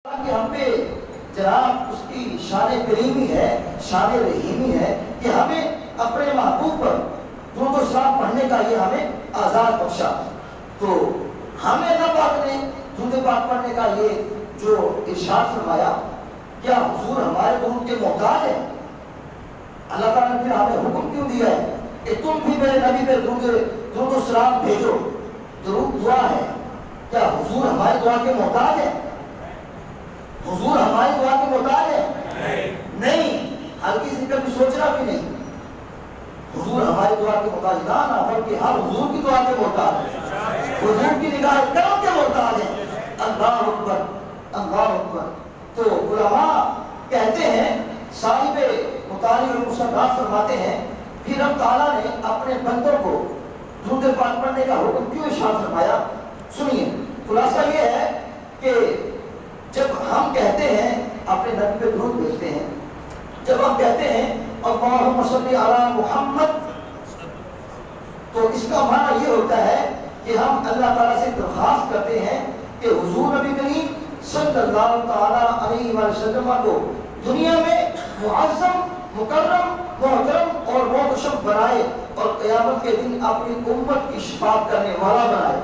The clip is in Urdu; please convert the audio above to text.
کہ ہم پہ جناب اس کی شان کریمی ہے، شان رحیمی ہے کہ ہمیں اپنے محبوب پر درود و سلام پڑھنے کا یہ ہمیں آزاد بخشا. تو ہمیں نہ پاک نے درود پاک پڑھنے کا یہ جو ارشاد فرمایا، کیا حضور ہمارے درود کے محتاج ہے؟ اللہ تعالیٰ نے پھر ہمیں حکم کیوں دیا ہے کہ تم بھی میرے نبی پہ درود و سلام بھیجو؟ درود دعا ہے. کیا حضور ہماری دعا کے محتاج ہے؟ حضور ہماری دعا کے محتاج ہے؟ نہیں. ہلکی سی کبھی سوچنا بھی نہیں. حضور ہماری دعا کے محتاج نہ بلکہ ہم حضور کی دعا کے محتاج ہیں، حضور کی نگاہ کرم کے محتاج ہیں. اللہ اکبر، اللہ اکبر. تو علماء کہتے ہیں، صاحب مطالع المصنفات فرماتے ہیں، پھر رب تعالیٰ نے اپنے بندوں کو درود پاک پڑھنے کا حکم کیوں ارشاد فرمایا؟ سنیے. خلاصہ یہ ہے کہ جب ہم کہتے ہیں اپنے نبی پہ درود بھیجتے ہیں، جب ہم کہتے ہیں اللہم صلی علی محمد، تو اس کا معنی یہ ہوتا ہے کہ ہم اللہ تعالیٰ سے درخواست کرتے ہیں کہ حضور نبی کریم صلی اللہ تعالیٰ علیہ وسلم کو دنیا میں معظم، مکرم، محترم اور محتشم بنائے اور قیامت کے دن اپنی امت کی شفاعت کرنے والا بنائے.